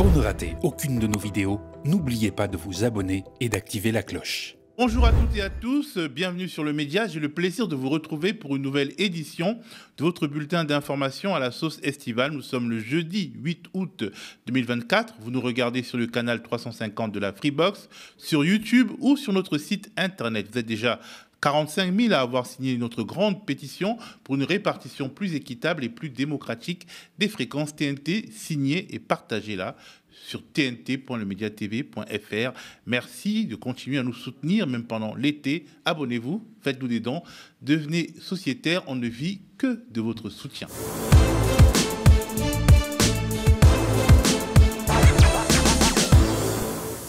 Pour ne rater aucune de nos vidéos, n'oubliez pas de vous abonner et d'activer la cloche. Bonjour à toutes et à tous, bienvenue sur le Média. J'ai le plaisir de vous retrouver pour une nouvelle édition de votre bulletin d'information à la sauce estivale. Nous sommes le jeudi 8 août 2024. Vous nous regardez sur le canal 350 de la Freebox, sur YouTube ou sur notre site internet. Vous êtes déjà 45 000 à avoir signé notre grande pétition pour une répartition plus équitable et plus démocratique des fréquences TNT. Signez et partagez-la sur tnt.lemediatv.fr. Merci de continuer à nous soutenir, même pendant l'été. Abonnez-vous, faites-nous des dons, devenez sociétaire. On ne vit que de votre soutien.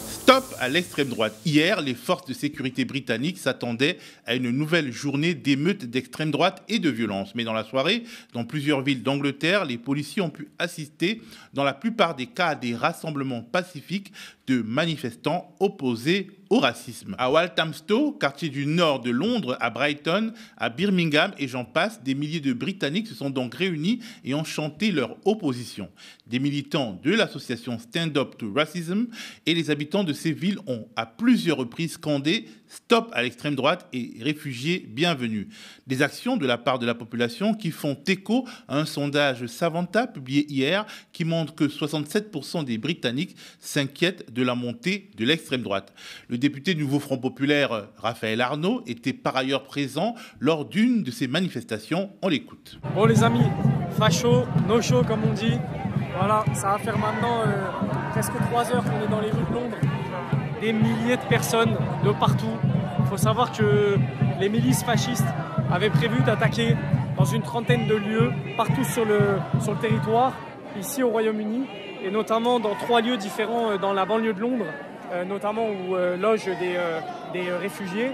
Stop à l'extrême droite. Hier, les forces de sécurité britanniques s'attendaient à une nouvelle journée d'émeutes d'extrême droite et de violence. Mais dans la soirée, dans plusieurs villes d'Angleterre, les policiers ont pu assister, dans la plupart des cas, à des rassemblements pacifiques de manifestants opposés au racisme. À Walthamstow, quartier du nord de Londres, à Brighton, à Birmingham et j'en passe, des milliers de Britanniques se sont donc réunis et ont chanté leur opposition. Des militants de l'association Stand Up to Racism et les habitants de ces villes ont à plusieurs reprises scandé « Stop à l'extrême droite » et « Réfugiés bienvenus ». Des actions de la part de la population qui font écho à un sondage Savanta publié hier qui montre que 67% des Britanniques s'inquiètent de la montée de l'extrême droite. Le député du Nouveau Front Populaire, Raphaël Arnaud, était par ailleurs présent lors d'une de ces manifestations. On l'écoute. Bon les amis, facho, no show comme on dit. Voilà, ça va faire maintenant presque 3 heures qu'on est dans les rues de Londres. Des milliers de personnes de partout. Il faut savoir que les milices fascistes avaient prévu d'attaquer dans une trentaine de lieux partout sur le territoire, ici au Royaume-Uni, et notamment dans 3 lieux différents dans la banlieue de Londres, notamment où logent des réfugiés.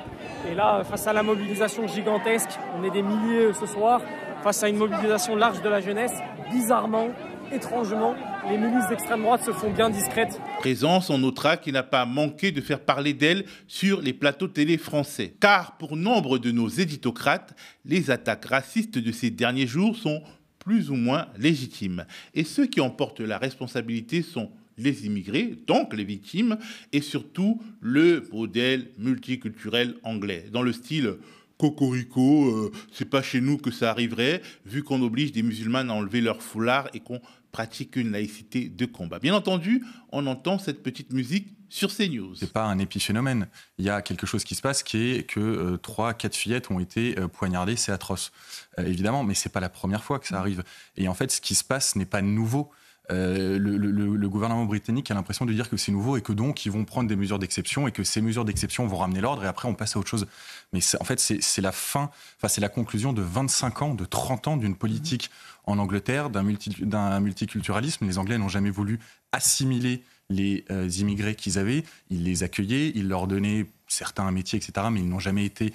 Et là, face à la mobilisation gigantesque, on est des milliers ce soir, face à une mobilisation large de la jeunesse, bizarrement, étrangement, les milices d'extrême droite se font bien discrètes. Présence, on notera qui n'a pas manqué de faire parler d'elle sur les plateaux télé français. Car pour nombre de nos éditocrates, les attaques racistes de ces derniers jours sont plus ou moins légitimes. Et ceux qui en portent la responsabilité sont les immigrés, donc les victimes, et surtout le modèle multiculturel anglais, dans le style cocorico, c'est pas chez nous que ça arriverait, vu qu'on oblige des musulmanes à enlever leur foulard et qu'on pratique une laïcité de combat. Bien entendu, on entend cette petite musique sur CNews. C'est pas un épiphénomène. Il y a quelque chose qui se passe qui est que 3-4 fillettes ont été poignardées, c'est atroce. Évidemment, mais c'est pas la première fois que ça arrive. Et en fait, ce qui se passe n'est pas nouveau. Le gouvernement britannique a l'impression de dire que c'est nouveau et que donc ils vont prendre des mesures d'exception et que ces mesures d'exception vont ramener l'ordre et après on passe à autre chose. Mais en fait, c'est la fin, c'est la conclusion de 25 ans, de 30 ans d'une politique en Angleterre, d'un multiculturalisme. Les Anglais n'ont jamais voulu assimiler les immigrés qu'ils avaient. Ils les accueillaient, ils leur donnaient certains un métier, etc. Mais ils n'ont jamais été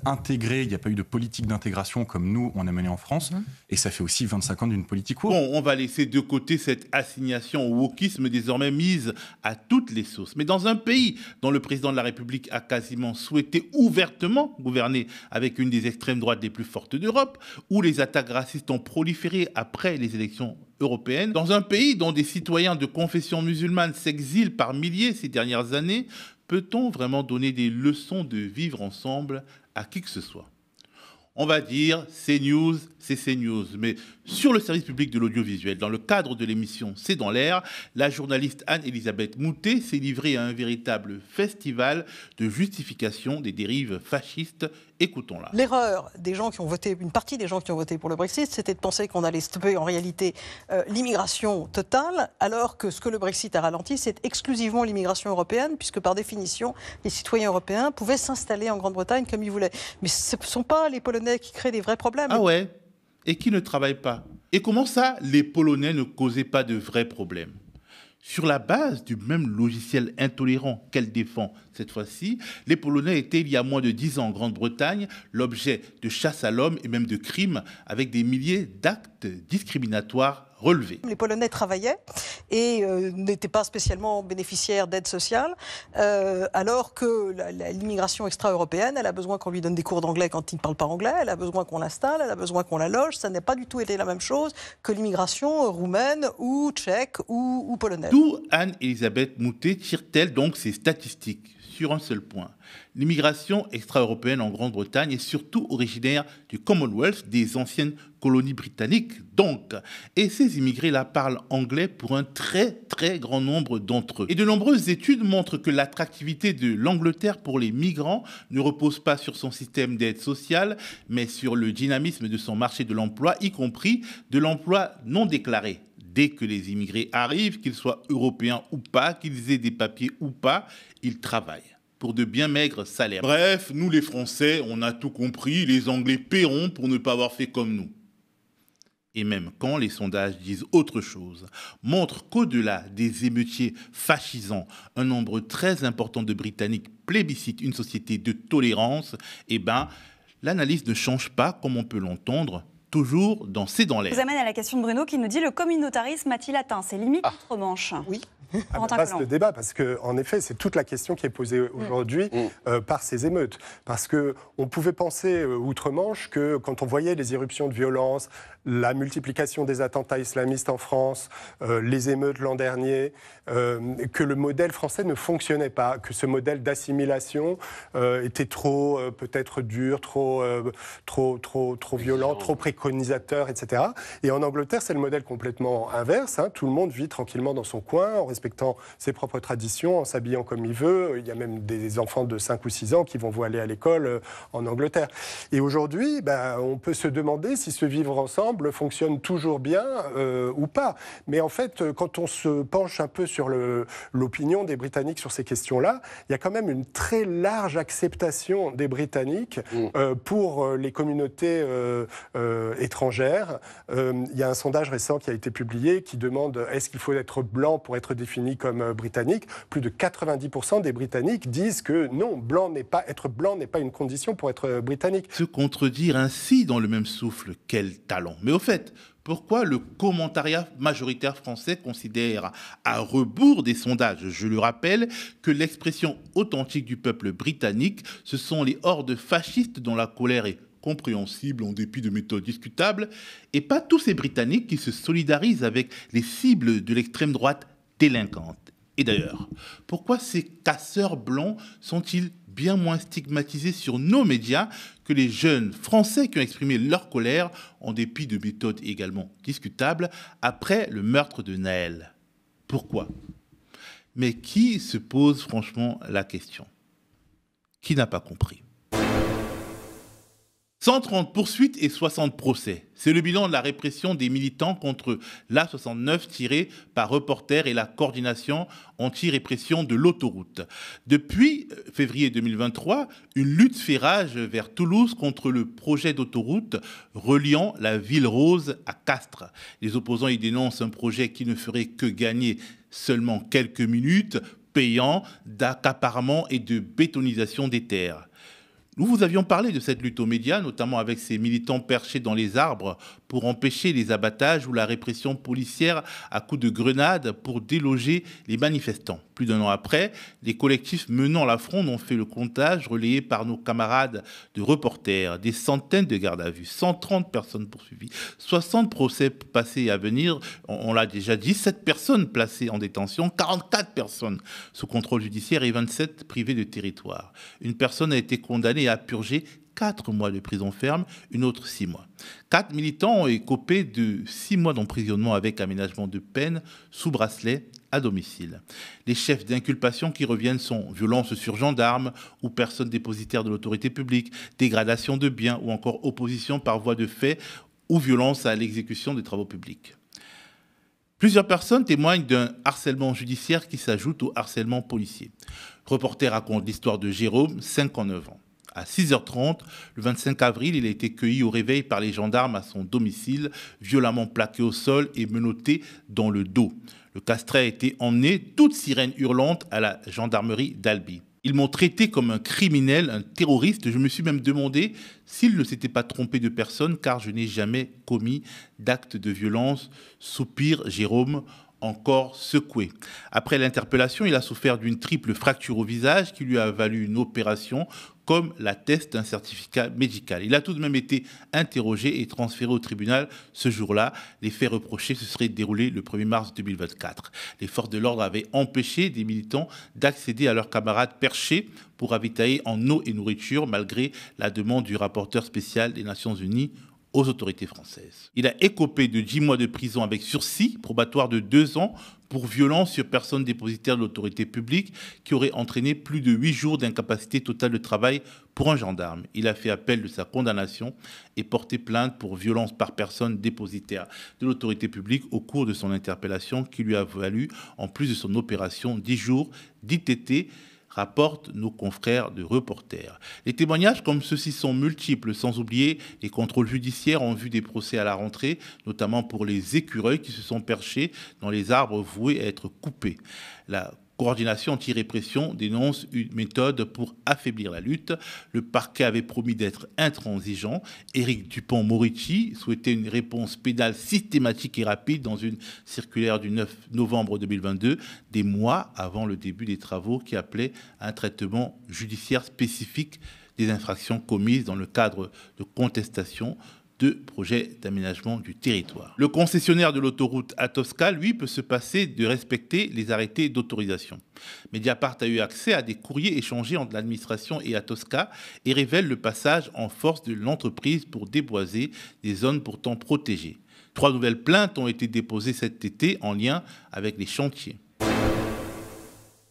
intégrés. Il n'y a pas eu de politique d'intégration comme nous, on a mené en France. Et ça fait aussi 25 ans d'une politique woke. Bon, on va laisser de côté cette assignation au wokisme désormais mise à toutes les sauces. Mais dans un pays dont le président de la République a quasiment souhaité ouvertement gouverner avec une des extrêmes droites les plus fortes d'Europe, où les attaques racistes ont proliféré après les élections européennes, dans un pays dont des citoyens de confession musulmane s'exilent par milliers ces dernières années, peut-on vraiment donner des leçons de vivre ensemble à qui que ce soit? On va dire CNews, c'est CNews. Mais sur le service public de l'audiovisuel, dans le cadre de l'émission C'est dans l'air, la journaliste Anne-Elisabeth Moutet s'est livrée à un véritable festival de justification des dérives fascistes. Écoutons-la. L'erreur des gens qui ont voté, une partie des gens qui ont voté pour le Brexit, c'était de penser qu'on allait stopper en réalité l'immigration totale, alors que ce que le Brexit a ralenti, c'est exclusivement l'immigration européenne, puisque par définition, les citoyens européens pouvaient s'installer en Grande-Bretagne comme ils voulaient. Mais ce ne sont pas les Polonais qui créent des vrais problèmes. Ah ouais? Et qui ne travaillent pas? Et comment ça, les Polonais ne causaient pas de vrais problèmes? Sur la base du même logiciel intolérant qu'elle défend cette fois-ci, les Polonais étaient il y a moins de 10 ans en Grande-Bretagne l'objet de chasse à l'homme et même de crimes avec des milliers d'actes discriminatoires relevé. Les Polonais travaillaient et n'étaient pas spécialement bénéficiaires d'aide sociale, alors que l'immigration extra-européenne, elle a besoin qu'on lui donne des cours d'anglais quand il ne parle pas anglais, elle a besoin qu'on l'installe, elle a besoin qu'on la loge. Ça n'a pas du tout été la même chose que l'immigration roumaine ou tchèque ou polonaise. D'où Anne-Elisabeth Moutet tire-t-elle donc ses statistiques sur un seul point. L'immigration extra-européenne en Grande-Bretagne est surtout originaire du Commonwealth, des anciennes colonies britanniques donc. Et ces immigrés-là parlent anglais pour un très très grand nombre d'entre eux. Et de nombreuses études montrent que l'attractivité de l'Angleterre pour les migrants ne repose pas sur son système d'aide sociale, mais sur le dynamisme de son marché de l'emploi, y compris de l'emploi non déclaré. Dès que les immigrés arrivent, qu'ils soient européens ou pas, qu'ils aient des papiers ou pas, ils travaillent pour de bien maigres salaires. Bref, nous les Français, on a tout compris, les Anglais paieront pour ne pas avoir fait comme nous. Et même quand les sondages disent autre chose, montrent qu'au-delà des émeutiers fascisants, un nombre très important de Britanniques plébiscitent une société de tolérance, eh ben, l'analyse ne change pas comme on peut l'entendre, toujours dans C'est dans l'air. Je vous amène à la question de Bruno qui nous dit: le communautarisme a-t-il atteint ses limites outre-Manche? Oui. Vaste débat, parce qu'en effet, c'est toute la question qui est posée aujourd'hui par ces émeutes. Parce qu'on pouvait penser outre-Manche que quand on voyait les irruptions de violence, la multiplication des attentats islamistes en France, les émeutes l'an dernier, que le modèle français ne fonctionnait pas, que ce modèle d'assimilation était trop peut-être dur, trop violent, trop préconisateur, etc. Et en Angleterre, c'est le modèle complètement inverse. Tout le monde vit tranquillement dans son coin, en respectant ses propres traditions, en s'habillant comme il veut. Il y a même des enfants de 5 ou 6 ans qui vont aller à l'école en Angleterre. Et aujourd'hui, on peut se demander si ce vivre ensemble fonctionne toujours bien ou pas. Mais en fait, quand on se penche un peu sur l'opinion des Britanniques sur ces questions-là, il y a quand même une très large acceptation des Britanniques pour les communautés étrangères. Il y a un sondage récent qui a été publié qui demande: est-ce qu'il faut être blanc pour être défini comme britannique? Plus de 90% des Britanniques disent que non, être blanc n'est pas une condition pour être britannique. Se contredire ainsi dans le même souffle, quel talent! Mais au fait, pourquoi le commentariat majoritaire français considère, à rebours des sondages, je le rappelle, que l'expression authentique du peuple britannique, ce sont les hordes fascistes dont la colère est compréhensible en dépit de méthodes discutables, et pas tous ces Britanniques qui se solidarisent avec les cibles de l'extrême droite délinquante? Et d'ailleurs, pourquoi ces casseurs blancs sont-ils bien moins stigmatisés sur nos médias que les jeunes Français qui ont exprimé leur colère en dépit de méthodes également discutables après le meurtre de Naël? Pourquoi? Mais qui se pose franchement la question? Qui n'a pas compris? 130 poursuites et 60 procès. C'est le bilan de la répression des militants contre l'A69 tiré par Reporters et la coordination anti-répression de l'autoroute. Depuis février 2023, une lutte fait rage vers Toulouse contre le projet d'autoroute reliant la ville rose à Castres. Les opposants y dénoncent un projet qui ne ferait que gagner seulement quelques minutes, payant d'accaparement et de bétonisation des terres. Nous vous avions parlé de cette lutte aux médias, notamment avec ces militants perchés dans les arbres pour empêcher les abattages ou la répression policière à coups de grenades pour déloger les manifestants. Plus d'un an après, les collectifs menant la fronde ont fait le comptage relayé par nos camarades de Reporters. Des centaines de gardes à vue, 130 personnes poursuivies, 60 procès passés à venir, on l'a déjà dit, 7 personnes placées en détention, 44 personnes sous contrôle judiciaire et 27 privées de territoire. Une personne a été condamnée à purger 4 mois de prison ferme, une autre 6 mois. 4 militants ont écopé de 6 mois d'emprisonnement avec aménagement de peine sous bracelet à domicile. Les chefs d'inculpation qui reviennent sont violence sur gendarmes ou personnes dépositaires de l'autorité publique, dégradation de biens ou encore opposition par voie de fait ou violence à l'exécution des travaux publics. Plusieurs personnes témoignent d'un harcèlement judiciaire qui s'ajoute au harcèlement policier. Reporter raconte l'histoire de Jérôme, 59 ans. À 6h30, le 25 avril, il a été cueilli au réveil par les gendarmes à son domicile, violemment plaqué au sol et menotté dans le dos. Le castré a été emmené, toute sirène hurlante, à la gendarmerie d'Albi. Ils m'ont traité comme un criminel, un terroriste. Je me suis même demandé s'ils ne s'étaient pas trompés de personne, car je n'ai jamais commis d'acte de violence, soupire Jérôme, encore secoué. Après l'interpellation, il a souffert d'une triple fracture au visage qui lui a valu une opération, comme l'atteste un certificat médical. Il a tout de même été interrogé et transféré au tribunal ce jour-là. Les faits reprochés se seraient déroulés le 1er mars 2024. Les forces de l'ordre avaient empêché des militants d'accéder à leurs camarades perchés pour ravitailler en eau et nourriture, malgré la demande du rapporteur spécial des Nations Unies aux autorités françaises. Il a écopé de 10 mois de prison avec sursis, probatoire de 2 ans, pour violence sur personne dépositaire de l'autorité publique, qui aurait entraîné plus de 8 jours d'incapacité totale de travail pour un gendarme. Il a fait appel de sa condamnation et porté plainte pour violence par personne dépositaire de l'autorité publique au cours de son interpellation, qui lui a valu, en plus de son opération, 10 jours d'ITT, rapportent nos confrères de Reporters. Les témoignages comme ceux-ci sont multiples, sans oublier les contrôles judiciaires en vue des procès à la rentrée, notamment pour les écureuils qui se sont perchés dans les arbres voués à être coupés. La coordination anti-répression dénonce une méthode pour affaiblir la lutte. Le parquet avait promis d'être intransigeant. Éric Dupond-Moretti souhaitait une réponse pénale systématique et rapide dans une circulaire du 9 novembre 2022, des mois avant le début des travaux qui appelaient à un traitement judiciaire spécifique des infractions commises dans le cadre de contestation de projets d'aménagement du territoire. Le concessionnaire de l'autoroute Atosca, lui, peut se passer de respecter les arrêtés d'autorisation. Mediapart a eu accès à des courriers échangés entre l'administration et Atosca et révèle le passage en force de l'entreprise pour déboiser des zones pourtant protégées. 3 nouvelles plaintes ont été déposées cet été en lien avec les chantiers.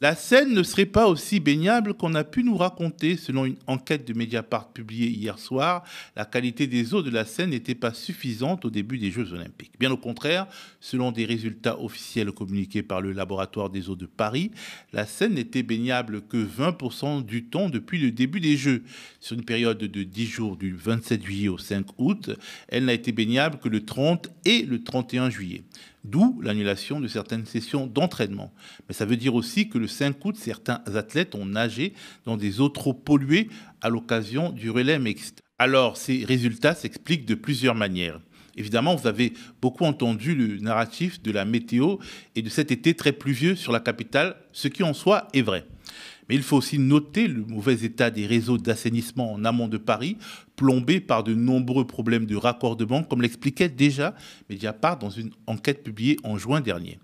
La Seine ne serait pas aussi baignable qu'on a pu nous raconter. Selon une enquête de Mediapart publiée hier soir, la qualité des eaux de la Seine n'était pas suffisante au début des Jeux Olympiques. Bien au contraire, selon des résultats officiels communiqués par le laboratoire des eaux de Paris, la Seine n'était baignable que 20% du temps depuis le début des Jeux. Sur une période de 10 jours du 27 juillet au 5 août, elle n'a été baignable que le 30 et le 31 juillet. D'où l'annulation de certaines sessions d'entraînement. Mais ça veut dire aussi que le 5 août, certains athlètes ont nagé dans des eaux trop polluées à l'occasion du relais mixte. Alors, ces résultats s'expliquent de plusieurs manières. Évidemment, vous avez beaucoup entendu le narratif de la météo et de cet été très pluvieux sur la capitale, ce qui en soi est vrai. Mais il faut aussi noter le mauvais état des réseaux d'assainissement en amont de Paris, plombés par de nombreux problèmes de raccordement, comme l'expliquait déjà Mediapart dans une enquête publiée en juin dernier.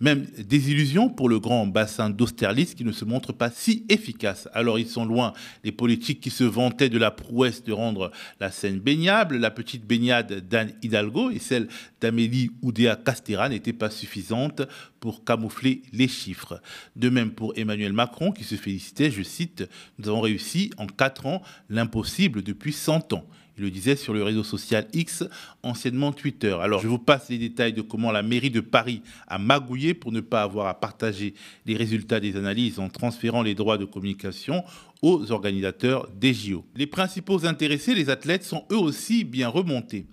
Même désillusion pour le grand bassin d'Austerlitz qui ne se montre pas si efficace. Alors ils sont loin les politiques qui se vantaient de la prouesse de rendre la Seine baignable. La petite baignade d'Anne Hidalgo et celle d'Amélie Oudéa-Castéra n'étaient pas suffisantes pour camoufler les chiffres. De même pour Emmanuel Macron qui se félicitait, je cite, « Nous avons réussi en 4 ans l'impossible depuis 100 ans ». Il le disait sur le réseau social X, anciennement Twitter. Alors, je vous passe les détails de comment la mairie de Paris a magouillé pour ne pas avoir à partager les résultats des analyses en transférant les droits de communication aux organisateurs des JO. Les principaux intéressés, les athlètes, sont eux aussi bien remontés.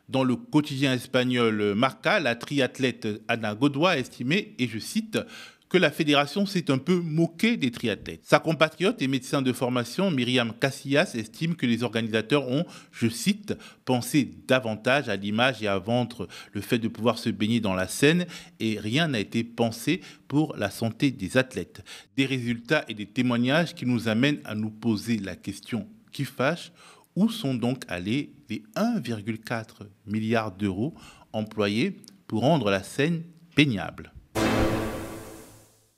Dans le quotidien espagnol Marca, la triathlète Ana Godoy a estimé, et je cite, que la fédération s'est un peu moquée des triathlètes. Sa compatriote et médecin de formation, Myriam Casillas, estime que les organisateurs ont, je cite, pensé davantage à l'image et à vendre le fait de pouvoir se baigner dans la Seine et rien n'a été pensé pour la santé des athlètes. Des résultats et des témoignages qui nous amènent à nous poser la question qui fâche. Où sont donc allés les 1,4 milliard d'euros employés pour rendre la Seine baignable ?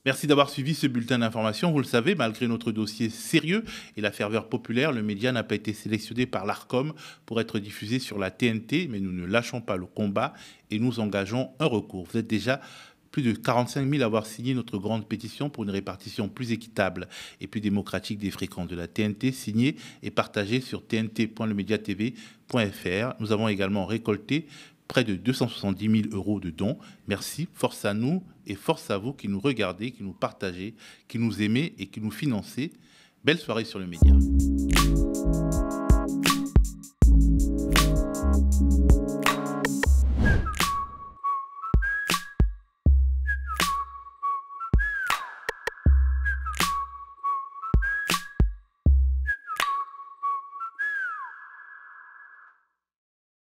Merci d'avoir suivi ce bulletin d'information. Vous le savez, malgré notre dossier sérieux et la ferveur populaire, le média n'a pas été sélectionné par l'Arcom pour être diffusé sur la TNT, mais nous ne lâchons pas le combat et nous engageons un recours. Vous êtes déjà plus de 45 000 à avoir signé notre grande pétition pour une répartition plus équitable et plus démocratique des fréquences de la TNT, signée et partagée sur tnt.lemediatv.fr. Nous avons également récolté près de 270 000 euros de dons. Merci, force à nous et force à vous qui nous regardez, qui nous partagez, qui nous aimez et qui nous financez. Belle soirée sur le média.